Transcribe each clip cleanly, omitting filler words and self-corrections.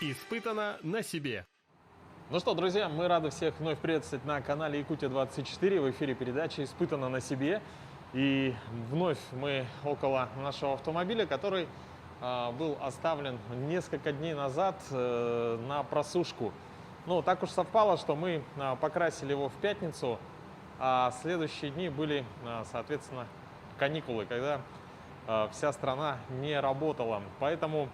Испытано на себе. Ну что, друзья, мы рады всех вновь приветствовать на канале Якутия-24. В эфире передача «Испытано на себе». И вновь мы около нашего автомобиля, который был оставлен несколько дней назад на просушку. Ну, так уж совпало, что мы покрасили его в пятницу, а следующие дни были, соответственно, каникулы, когда вся страна не работала. Поэтому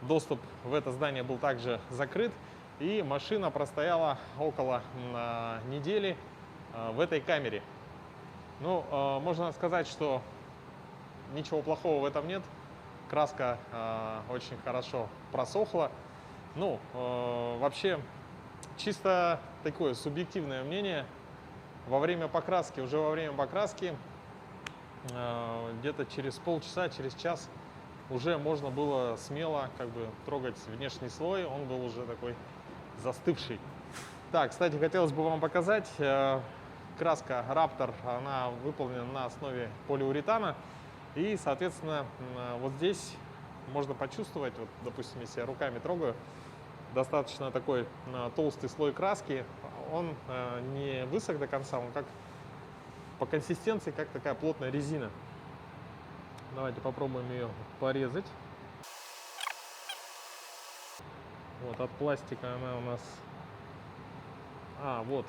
доступ в это здание был также закрыт, и машина простояла около недели в этой камере. Ну, можно сказать, что ничего плохого в этом нет. Краска очень хорошо просохла. Ну, вообще, чисто такое субъективное мнение. Уже во время покраски, где-то через полчаса, через час уже можно было смело трогать внешний слой. Он был уже такой застывший. Так, кстати, хотелось бы вам показать. Краска Raptor, она выполнена на основе полиуретана. И, соответственно, вот здесь можно почувствовать, вот, допустим, если я руками трогаю, достаточно такой толстый слой краски. Он не высох до конца, он как по консистенции, как такая плотная резина. Давайте попробуем ее порезать. Вот от пластика она у нас... вот.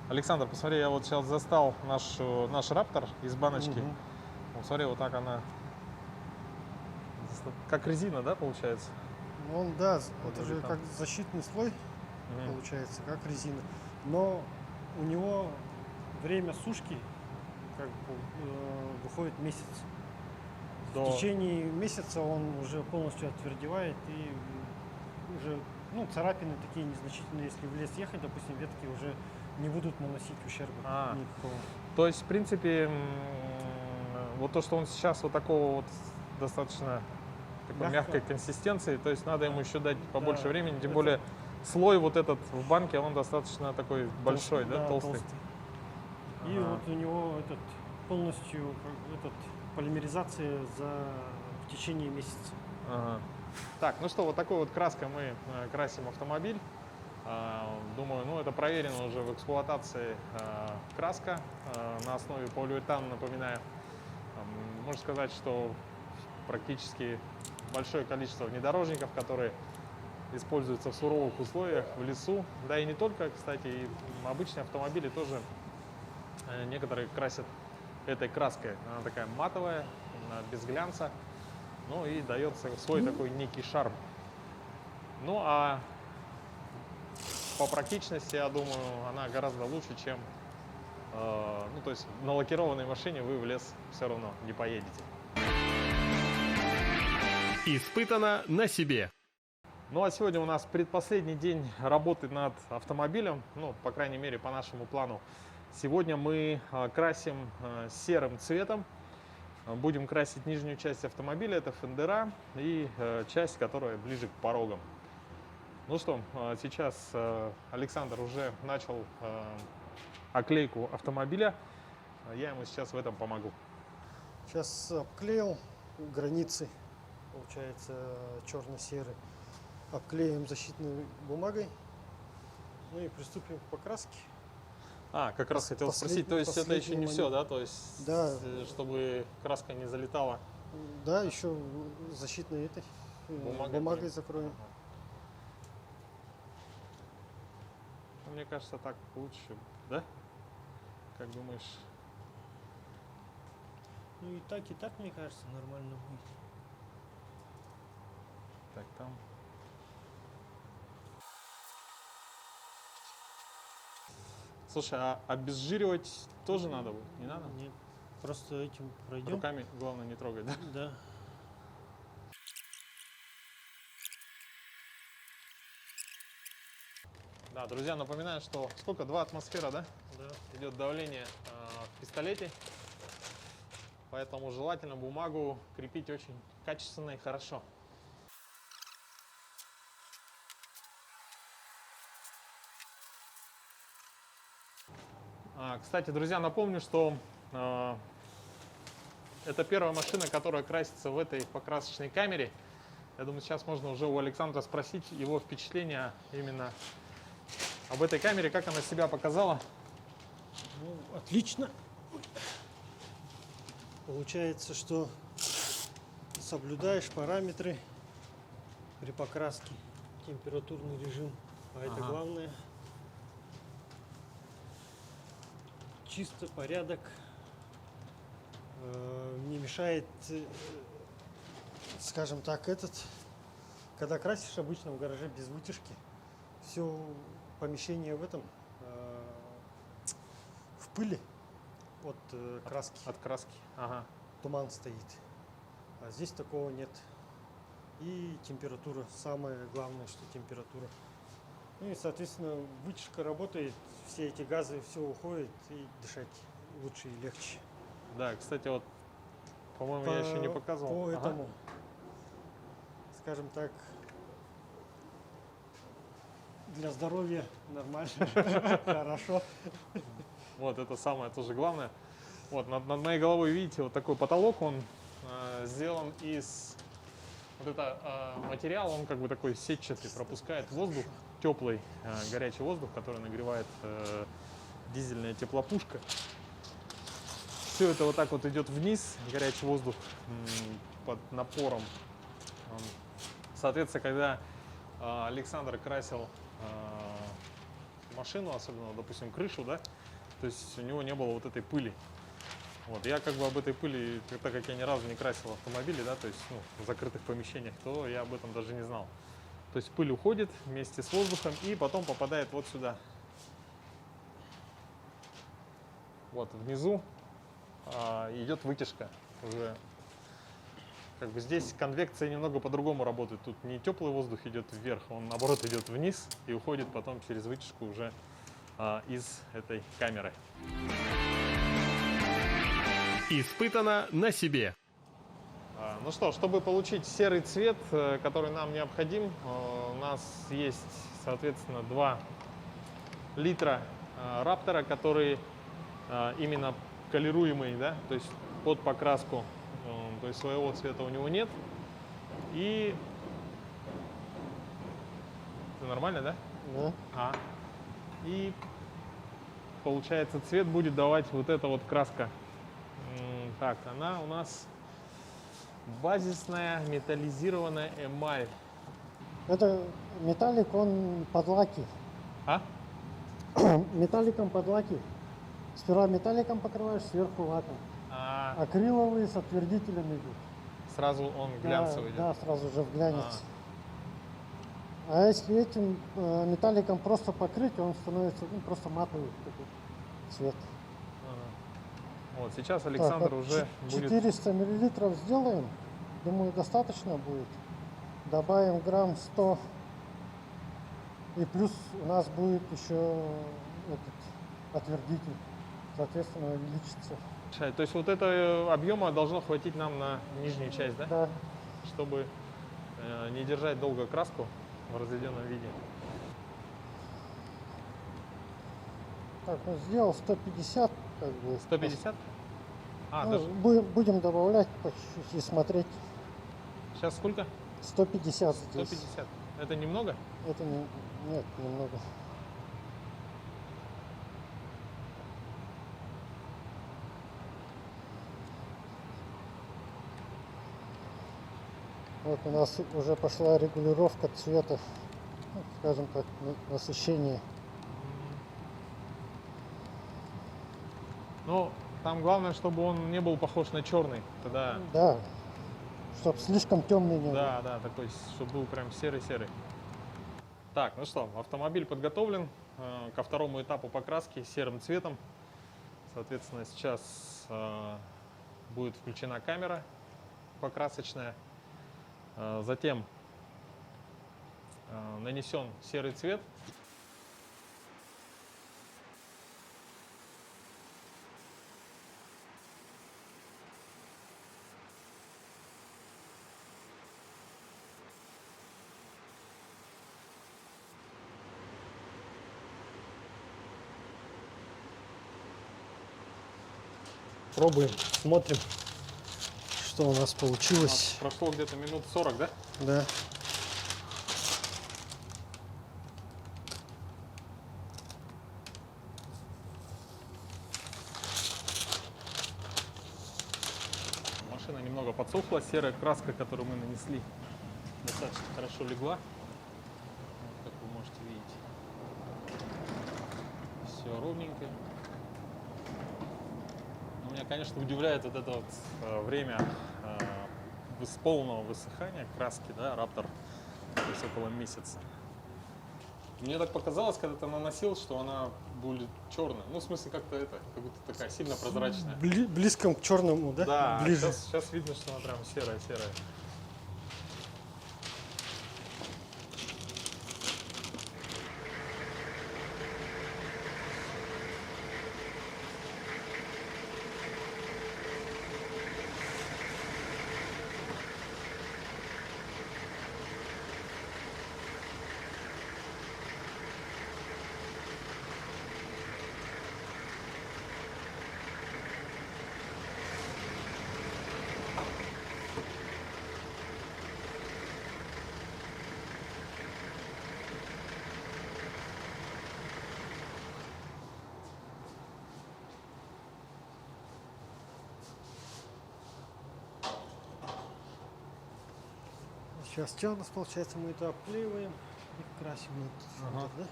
Александр, посмотри, я вот сейчас застал наш Raptor из баночки. Вот смотри, вот так она... Как резина, да, получается? Он, да, вот это же как защитный слой, получается, как резина. Но у него время сушки выходит месяц. В течение месяца он уже полностью отвердевает, и уже царапины такие незначительные. Если в лес ехать, допустим, ветки уже не будут наносить ущерба никакого. То есть, в принципе, вот то, что он сейчас вот такого вот достаточно такой мягкой консистенции, то есть надо ему еще дать побольше времени, тем более слой вот этот в банке, он достаточно такой большой, толстый. И вот у него полностью полимеризация в течение месяца. Так, ну что, вот такой вот краской мы красим автомобиль. Думаю, это проверено уже в эксплуатации краска на основе полиуретана, напоминаю. Можно сказать, что практически большое количество внедорожников, которые используются в суровых условиях, в лесу, да и не только, кстати, и обычные автомобили тоже некоторые красят этой краской. Она такая матовая, без глянца, и дается свой такой некий шарм. Ну а по практичности, я думаю, она гораздо лучше, чем то есть на лакированной машине вы в лес все равно не поедете. Испытано на себе. Ну а сегодня у нас предпоследний день работы над автомобилем, по крайней мере по нашему плану. Сегодня мы красим серым цветом, будем красить нижнюю часть автомобиля, это фендера, и часть, которая ближе к порогам. Ну что, сейчас Александр уже начал оклейку автомобиля, я ему сейчас в этом помогу. Сейчас обклеил границы, получается черно-серый, обклеим защитной бумагой, и приступим к покраске. Как раз хотел спросить, то есть это еще не все, да? То есть, чтобы краска не залетала? Да, еще защитной бумагой закроем. Мне кажется, так лучше, да? Как думаешь? И так, мне кажется, нормально будет. Так, там... Слушай, а обезжиривать тоже надо будет? Не надо? Нет, просто этим пройдем. Руками главное не трогать, да? Да. Да, друзья, напоминаю, что сколько? 2 атмосфера, да? Да. Идет давление в пистолете. Поэтому желательно бумагу крепить очень качественно и хорошо. Кстати, друзья, напомню, что это первая машина, которая красится в этой покрасочной камере. Я думаю, сейчас можно уже у Александра спросить его впечатления именно об этой камере, как она себя показала. Ну, отлично. Получается, что соблюдаешь параметры при покраске, температурный режим, а это Ага. главное. Чисто порядок, не мешает, скажем так, когда красишь обычно в гараже без вытяжки, все помещение в этом в пыли от краски, От краски. Ага. туман стоит, а здесь такого нет. И температура, самое главное, что температура. Ну и, соответственно, вытяжка работает, все эти газы, все уходит, и дышать лучше и легче. Да, кстати, вот, по-моему, я еще не показывал. По Ага. этому, скажем так, для здоровья нормально, хорошо. Вот это самое тоже главное. Вот над моей головой, видите, вот такой потолок, он сделан из вот это материал, он как бы такой сетчатый, пропускает воздух, теплый, горячий воздух, который нагревает дизельная теплопушка. Все это вот так вот идет вниз, горячий воздух под напором. Соответственно, когда Александр красил машину, особенно, допустим, крышу, да, то есть у него не было вот этой пыли. Вот, я как бы об этой пыли, так как я ни разу не красил автомобили, да, то есть в закрытых помещениях, то я об этом даже не знал. То есть пыль уходит вместе с воздухом и потом попадает вот сюда. Вот внизу идет вытяжка уже. Как бы здесь конвекция немного по-другому работает. Тут не теплый воздух идет вверх, он наоборот идет вниз и уходит потом через вытяжку уже из этой камеры. Испытано на себе. Ну что, чтобы получить серый цвет, который нам необходим, у нас есть, соответственно, 2 литра Раптора, которые именно колируемый, да, то есть под покраску, то есть своего цвета у него нет. И это нормально, да? Да. И получается, цвет будет давать вот эта вот краска. Так, она у нас базисная металлизированная эмаль. Это металлик, он под лаки. А? Металликом под лаки. Сперва металликом покрываешь, сверху лаком. Акриловые с отвердителем идут. Сразу он глянцевый идет. Да, сразу же в глянец. А если этим металликом просто покрыть, он становится просто матовый такой цвет. Вот сейчас Александр Так, уже будет... 400 миллилитров сделаем. Думаю, достаточно будет. Добавим грамм 100. И плюс у нас будет еще этот отвердитель. Соответственно, увеличится. То есть вот это объема должно хватить нам на нижнюю часть, да? Да. Чтобы не держать долго краску в разведенном виде. Так, ну, сделал 150, как бы. 150? Ну, даже будем добавлять по чуть-чуть и смотреть. сейчас сколько? 150 здесь. 150. Это немного? Это нет, немного. Вот у нас уже пошла регулировка цвета, ну, скажем так, насыщение. Ну, там главное, чтобы он не был похож на черный. Тогда... Да, чтобы слишком темный не был. Да, да, такой, чтобы был прям серый-серый. Так, ну что, автомобиль подготовлен ко второму этапу покраски серым цветом. Соответственно, сейчас будет включена камера покрасочная. Затем нанесен серый цвет. Пробуем, смотрим, что у нас получилось. Прошло где-то минут 40, да? Да. Машина немного подсохла, серая краска, которую мы нанесли, достаточно хорошо легла, вот, как вы можете видеть. Все ровненько. Но меня, конечно, удивляет вот это вот время полного высыхания краски, да, Raptor, то есть около месяца. Мне так показалось, когда ты наносил, что она будет черная. Ну, в смысле, как-то это, как будто такая сильно прозрачная. Близком к черному, да? Да, Ближе. сейчас видно, что она прям серая-серая. Сейчас что у нас получается? Мы это обклеиваем и красим. Ага. Да?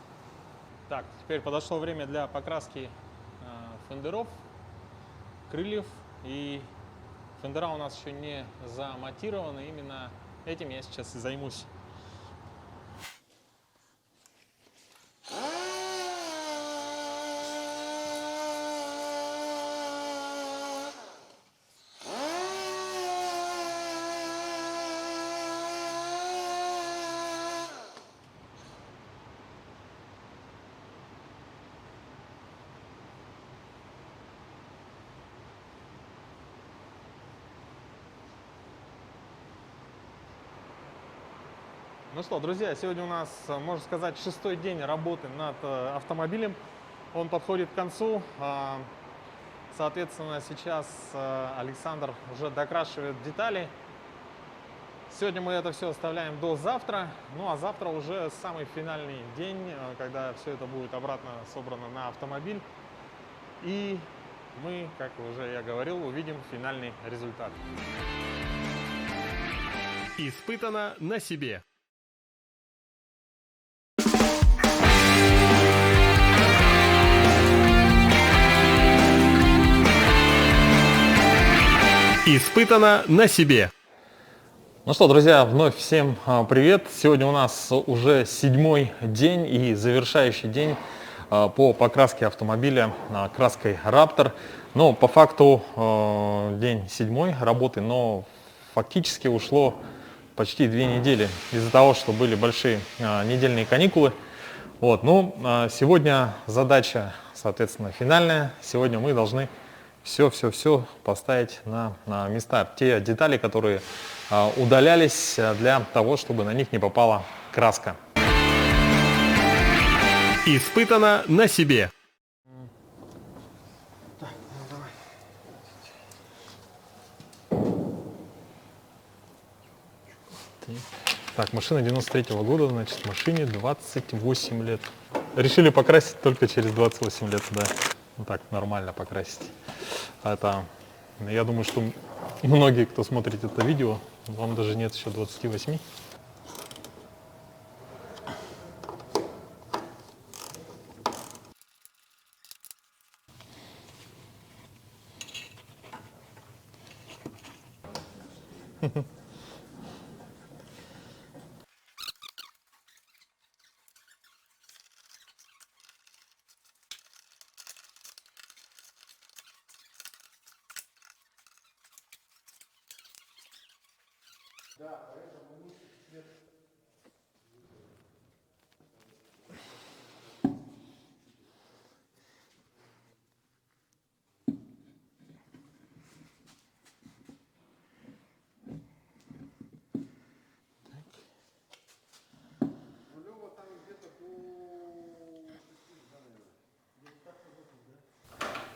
Так, теперь подошло время для покраски фендеров, крыльев. И фендера у нас еще не замонтированы. Именно этим я сейчас и займусь. Ну что, друзья, сегодня у нас, можно сказать, 6-й день работы над автомобилем. Он подходит к концу. Соответственно, сейчас Александр уже докрашивает детали. Сегодня мы это все оставляем до завтра. Ну а завтра уже самый финальный день, когда все это будет обратно собрано на автомобиль. И мы, как уже я говорил, увидим финальный результат. Испытано на себе. Испытано на себе. Ну что, друзья, вновь всем привет. Сегодня у нас уже 7-й день и завершающий день по покраске автомобиля краской Raptor. Но по факту день 7-й работы, но фактически ушло почти 2 недели из-за того, что были большие недельные каникулы. Вот, ну, сегодня задача, соответственно, финальная. Сегодня мы должны все поставить на места. Те детали, которые удалялись для того, чтобы на них не попала краска. Испытано на себе. Так, ну давай. Так, машина 93-го года, значит, машине 28 лет. Решили покрасить только через 28 лет, да. Ну так, нормально покрасить. Это, я думаю, что многие, кто смотрит это видео, вам даже нет еще 28.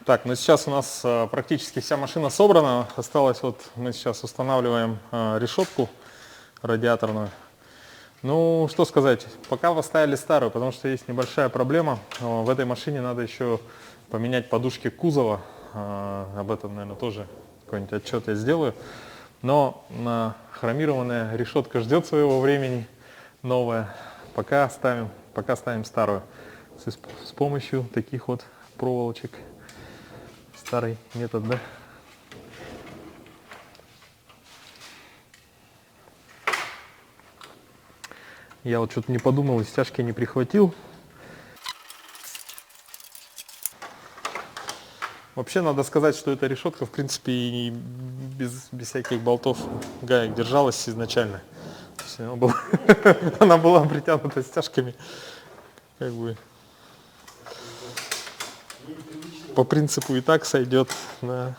Так, ну сейчас у нас практически вся машина собрана. Осталось вот мы сейчас устанавливаем решетку радиаторную. Ну, что сказать, пока поставили старую, потому что есть небольшая проблема. В этой машине надо еще поменять подушки кузова. Об этом, наверное, тоже какой-нибудь отчет я сделаю. Но хромированная решетка ждет своего времени, новая. Пока ставим старую. С помощью таких вот проволочек. Старый метод, да? Я вот что-то не подумал, и стяжки не прихватил. Вообще надо сказать, что эта решетка, в принципе, и без всяких болтов, гаек держалась изначально. То есть она была притянута стяжками. Как бы по принципу и так сойдет. Да.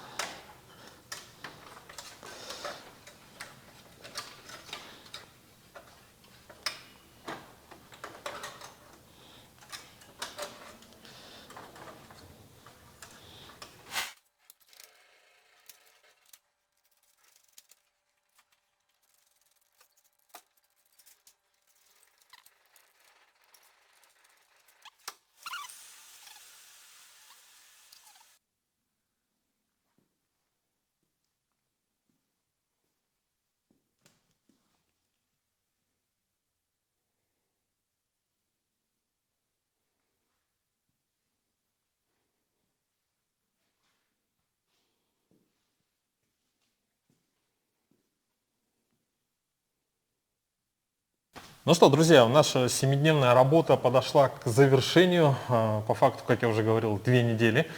Ну что, друзья, наша 7-дневная работа подошла к завершению. По факту, как я уже говорил, 2 недели.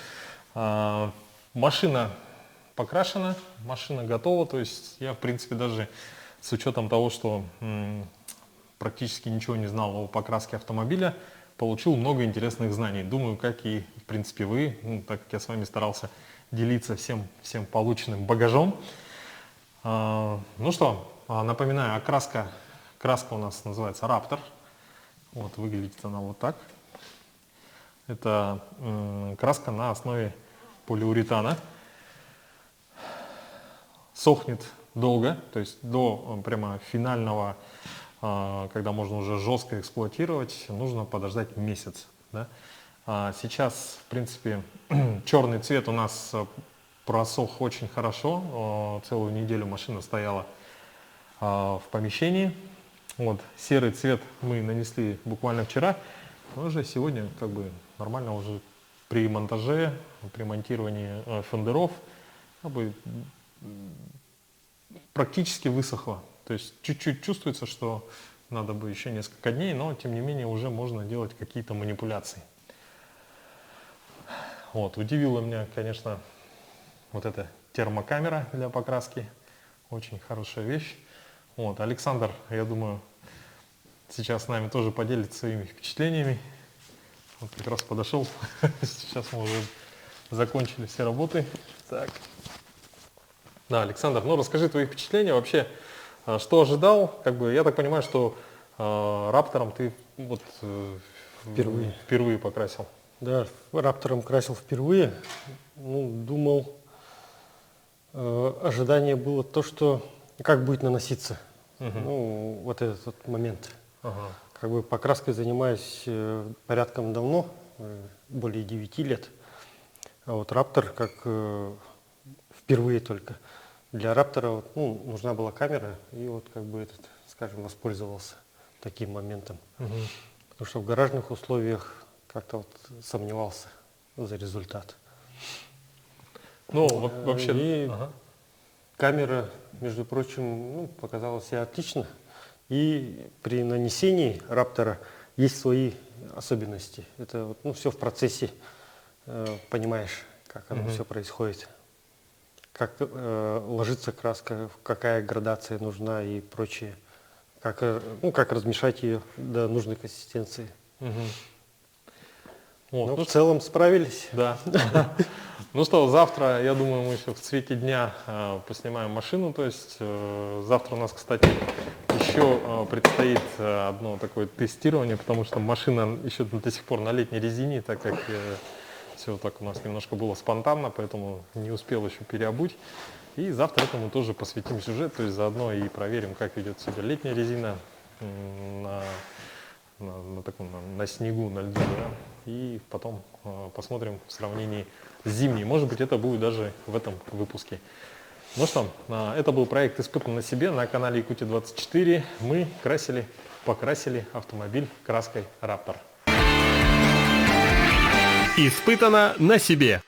Машина покрашена, машина готова. То есть я, в принципе, даже с учетом того, что практически ничего не знал о покраске автомобиля, получил много интересных знаний. Думаю, как и, в принципе, вы, так как я с вами старался делиться всем полученным багажом. Ну что, напоминаю, краска у нас называется Raptor. Вот выглядит она вот так. Это краска на основе полиуретана. Сохнет долго, то есть до прямо финального, когда можно уже жестко эксплуатировать, нужно подождать месяц. Да? Сейчас, в принципе, черный цвет у нас просох очень хорошо. Целую неделю машина стояла в помещении. Вот, серый цвет мы нанесли буквально вчера, но уже сегодня как бы нормально уже при монтаже, при монтировании фендеров как бы практически высохло. То есть чуть-чуть чувствуется, что надо бы еще несколько дней, но тем не менее уже можно делать какие-то манипуляции. Вот, удивила меня, конечно, вот эта термокамера для покраски. Очень хорошая вещь. Вот, Александр, я думаю, сейчас с нами тоже поделится своими впечатлениями. Вот как раз подошел. Сейчас мы уже закончили все работы. Так. Да, Александр, ну расскажи твои впечатления вообще, что ожидал. Как бы, я так понимаю, что Раптором ты вот впервые покрасил. Да, Раптором красил впервые. Ну, думал, ожидание было то, что как будет наноситься. Ну, вот этот вот момент. Как бы покраской занимаюсь порядком давно, более 9 лет. А вот Раптор как впервые только. Для Раптора вот, ну, нужна была камера, и вот как бы этот, скажем, воспользовался таким моментом. Потому что в гаражных условиях как-то вот сомневался за результат. Ну, вот вообще... И камера, между прочим, ну, показала себя отлично. И при нанесении Раптора есть свои особенности. Это вот, ну, все в процессе, понимаешь, как оно все происходит. Как ложится краска, какая градация нужна и прочее. Как, ну, как размешать ее до нужной консистенции. Вот, ну, в целом справились. Да. Ну что, завтра, я думаю, мы еще в цвете дня поснимаем машину. То есть завтра у нас, кстати, еще предстоит одно такое тестирование, потому что машина еще до сих пор на летней резине, так как Все так у нас немножко было спонтанно, поэтому не успел еще переобуть. И завтра этому тоже посвятим сюжет, то есть заодно и проверим, как ведет себя летняя резина на снегу, на льду, да? И потом посмотрим в сравнении с зимней. Может быть, это будет даже в этом выпуске. Ну что, это был проект «Испытан на себе» на канале Якутия 24. Мы покрасили автомобиль краской Раптор. Испытано на себе.